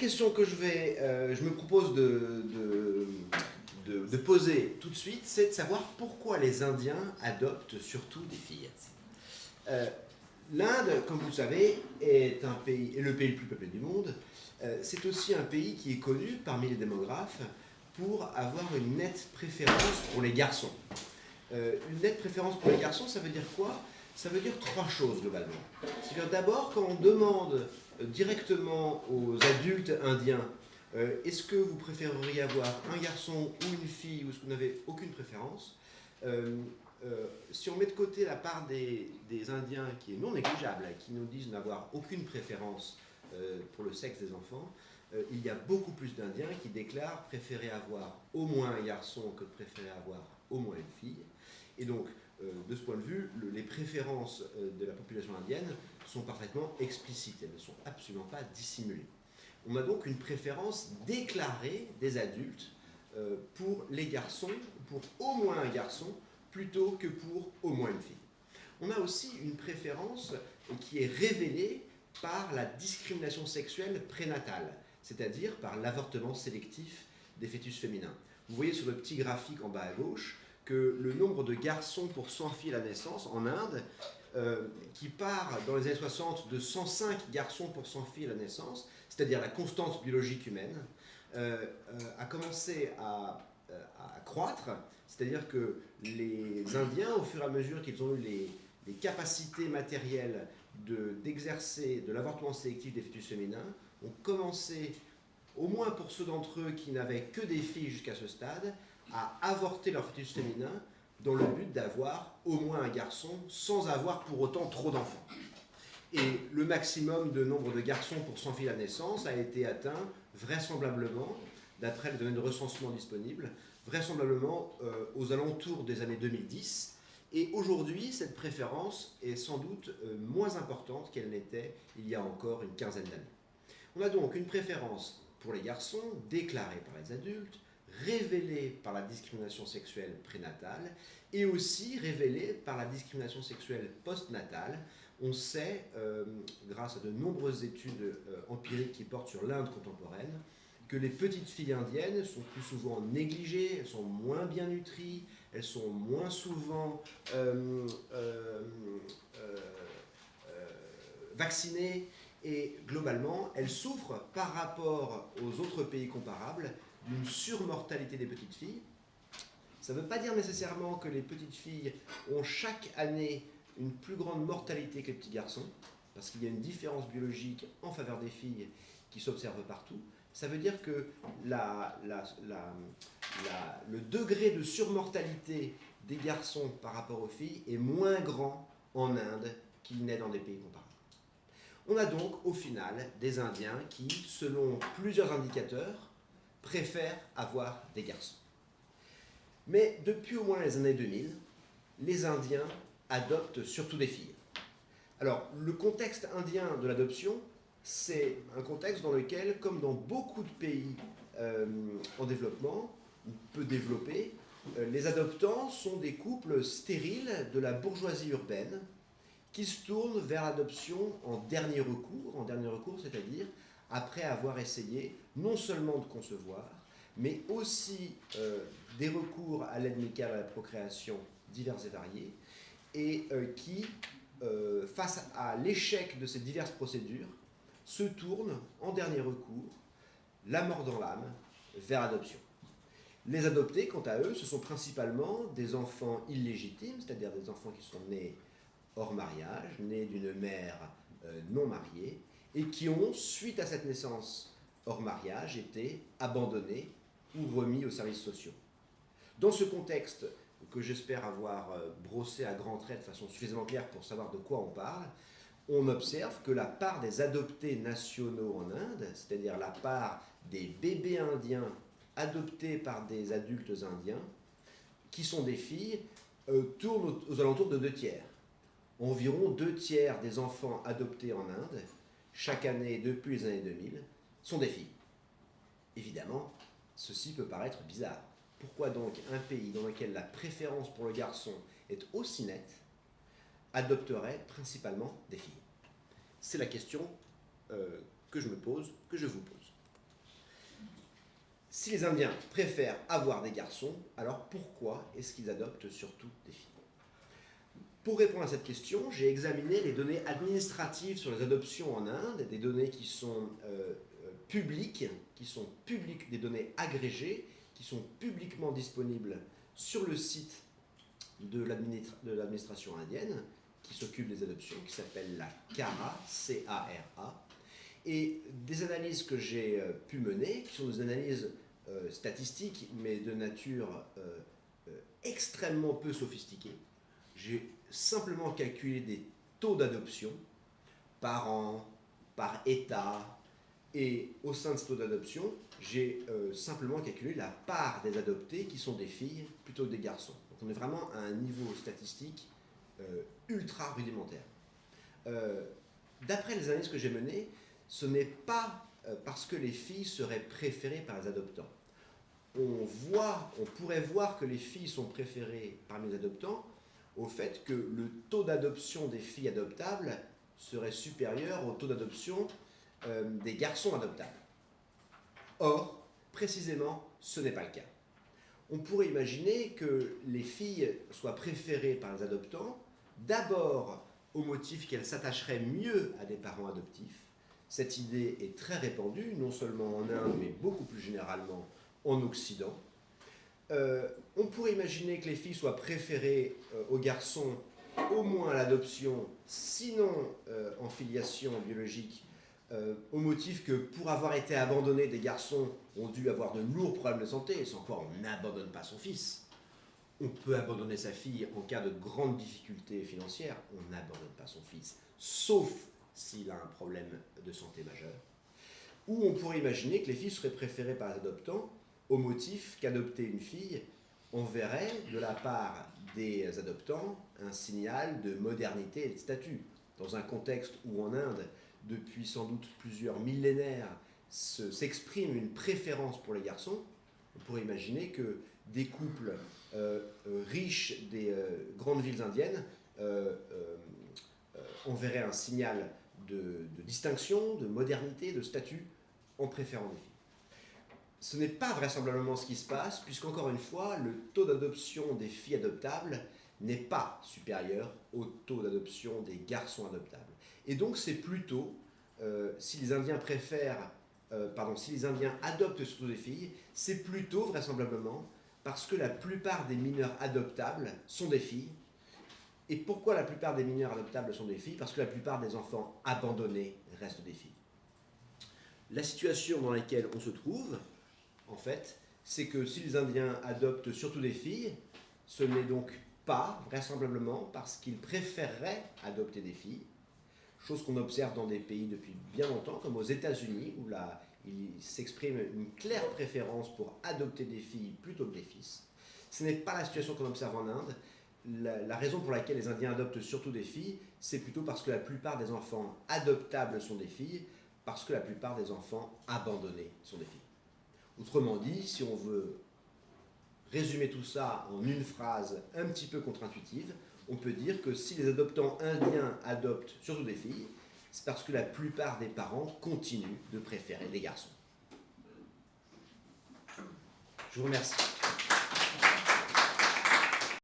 question que je me propose de poser tout de suite, c'est de savoir pourquoi les Indiens adoptent surtout des filles. L'Inde, comme vous le savez, est le pays le plus peuplé du monde. C'est aussi un pays qui est connu parmi les démographes pour avoir une nette préférence pour les garçons. Une nette préférence pour les garçons, ça veut dire quoi? Ça veut dire trois choses globalement. C'est-à-dire d'abord, quand on demande directement aux adultes indiens est-ce que vous préféreriez avoir un garçon ou une fille, ou est-ce que vous n'avez aucune préférence, si on met de côté la part des Indiens qui est non négligeable, qui nous disent n'avoir aucune préférence pour le sexe des enfants, il y a beaucoup plus d'Indiens qui déclarent préférer avoir au moins un garçon que de préférer avoir au moins une fille. Et donc, de ce point de vue, les préférences de la population indienne sont parfaitement explicites, elles ne sont absolument pas dissimulées. On a donc une préférence déclarée des adultes pour les garçons, pour au moins un garçon, plutôt que pour au moins une fille. On a aussi une préférence qui est révélée par la discrimination sexuelle prénatale, c'est-à-dire par l'avortement sélectif des fœtus féminins. Vous voyez sur le petit graphique en bas à gauche que le nombre de garçons pour 100 filles à la naissance en Inde, qui part dans les années 60 de 105 garçons pour 100 filles à la naissance, c'est-à-dire la constante biologique humaine, a commencé à croître, c'est-à-dire que les Indiens, au fur et à mesure qu'ils ont eu les capacités matérielles d'exercer de l'avortement sélectif des fœtus féminins, ont commencé, au moins pour ceux d'entre eux qui n'avaient que des filles jusqu'à ce stade, à avorter leur fœtus féminin dans le but d'avoir au moins un garçon sans avoir pour autant trop d'enfants. Et le maximum de nombre de garçons pour 100 filles à la naissance a été atteint vraisemblablement, d'après les données de recensement disponibles, vraisemblablement aux alentours des années 2010. Et aujourd'hui, cette préférence est sans doute moins importante qu'elle n'était il y a encore une quinzaine d'années. On a donc une préférence pour les garçons déclarée par les adultes, révélée par la discrimination sexuelle prénatale et aussi révélée par la discrimination sexuelle postnatale. On sait, grâce à de nombreuses études empiriques qui portent sur l'Inde contemporaine, que les petites filles indiennes sont plus souvent négligées, elles sont moins bien nutries, elles sont moins souvent vaccinées, et globalement, elles souffrent par rapport aux autres pays comparables d'une surmortalité des petites filles. Ça ne veut pas dire nécessairement que les petites filles ont chaque année une plus grande mortalité que les petits garçons, parce qu'il y a une différence biologique en faveur des filles qui s'observe partout. Ça veut dire que le degré de surmortalité des garçons par rapport aux filles est moins grand en Inde qu'il n'est dans des pays comparables. On a donc au final des Indiens qui, selon plusieurs indicateurs, préfèrent avoir des garçons. Mais depuis au moins les années 2000, les Indiens adoptent surtout des filles. Alors, le contexte indien de l'adoption, c'est un contexte dans lequel, comme dans beaucoup de pays en développement, ou peu développés, les adoptants sont des couples stériles de la bourgeoisie urbaine qui se tournent vers l'adoption en dernier recours, c'est-à-dire après avoir essayé non seulement de concevoir, mais aussi des recours à l'aide médicale à la procréation divers et variés, et qui, face à l'échec de ces diverses procédures, se tournent en dernier recours, la mort dans l'âme, vers l'adoption. Les adoptés, quant à eux, ce sont principalement des enfants illégitimes, c'est-à-dire des enfants qui sont nés hors mariage, nés d'une mère non mariée, et qui ont, suite à cette naissance hors mariage, été abandonnés ou remis aux services sociaux. Dans ce contexte, que j'espère avoir brossé à grands traits de façon suffisamment claire pour savoir de quoi on parle, on observe que la part des adoptés nationaux en Inde, c'est-à-dire la part des bébés indiens adoptés par des adultes indiens, qui sont des filles, tourne aux alentours de 2/3. Environ 2/3 des enfants adoptés en Inde, chaque année depuis les années 2000, sont des filles. Évidemment, ceci peut paraître bizarre. Pourquoi donc un pays dans lequel la préférence pour le garçon est aussi nette adopterait principalement des filles? C'est la question que je me pose, que je vous pose. Si les Indiens préfèrent avoir des garçons, alors pourquoi est-ce qu'ils adoptent surtout des filles? Pour répondre à cette question, j'ai examiné les données administratives sur les adoptions en Inde, des données qui sont publiques, des données agrégées, qui sont publiquement disponibles sur le site de l'administration indienne, qui s'occupe des adoptions, qui s'appelle la CARA, C-A-R-A, et des analyses que j'ai pu mener, qui sont des analyses statistiques, mais de nature extrêmement peu sophistiquée. J'ai simplement calculé des taux d'adoption par an, par État, et au sein de ce taux d'adoption, j'ai simplement calculé la part des adoptés qui sont des filles plutôt que des garçons. Donc on est vraiment à un niveau statistique ultra rudimentaire. D'après les analyses que j'ai menées, ce n'est pas parce que les filles seraient préférées par les adoptants. On pourrait voir que les filles sont préférées parmi les adoptants au fait que le taux d'adoption des filles adoptables serait supérieur au taux d'adoption des garçons adoptables. Or, précisément, ce n'est pas le cas. On pourrait imaginer que les filles soient préférées par les adoptants, d'abord au motif qu'elles s'attacheraient mieux à des parents adoptifs. Cette idée est très répandue, non seulement en Inde, mais beaucoup plus généralement en Occident. On pourrait imaginer que les filles soient préférées aux garçons, au moins à l'adoption, sinon en filiation biologique, au motif que pour avoir été abandonnés, des garçons ont dû avoir de lourds problèmes de santé, sans quoi on n'abandonne pas son fils. On peut abandonner sa fille en cas de grandes difficultés financières, on n'abandonne pas son fils, sauf s'il a un problème de santé majeur. Ou on pourrait imaginer que les filles seraient préférées par les adoptants au motif qu'adopter une fille enverrait de la part des adoptants un signal de modernité et de statut. Dans un contexte où en Inde, depuis sans doute plusieurs millénaires, s'exprime une préférence pour les garçons, on pourrait imaginer que des couples riches des grandes villes indiennes enverraient un signal de distinction, de modernité, de statut en préférant les filles. Ce n'est pas vraisemblablement ce qui se passe, puisqu'encore une fois, le taux d'adoption des filles adoptables n'est pas supérieur au taux d'adoption des garçons adoptables. Et donc c'est plutôt, si les Indiens adoptent surtout des filles, c'est plutôt vraisemblablement parce que la plupart des mineurs adoptables sont des filles. Et pourquoi la plupart des mineurs adoptables sont des filles? Parce que la plupart des enfants abandonnés restent des filles. La situation dans laquelle on se trouve, en fait, c'est que si les Indiens adoptent surtout des filles, ce n'est donc pas vraisemblablement parce qu'ils préféreraient adopter des filles, chose qu'on observe dans des pays depuis bien longtemps, comme aux États-Unis, où là, il s'exprime une claire préférence pour adopter des filles plutôt que des fils. Ce n'est pas la situation qu'on observe en Inde. La raison pour laquelle les Indiens adoptent surtout des filles, c'est plutôt parce que la plupart des enfants adoptables sont des filles, parce que la plupart des enfants abandonnés sont des filles. Autrement dit, si on veut résumer tout ça en une phrase un petit peu contre-intuitive, on peut dire que si les adoptants indiens adoptent surtout des filles, c'est parce que la plupart des parents continuent de préférer les garçons. Je vous remercie.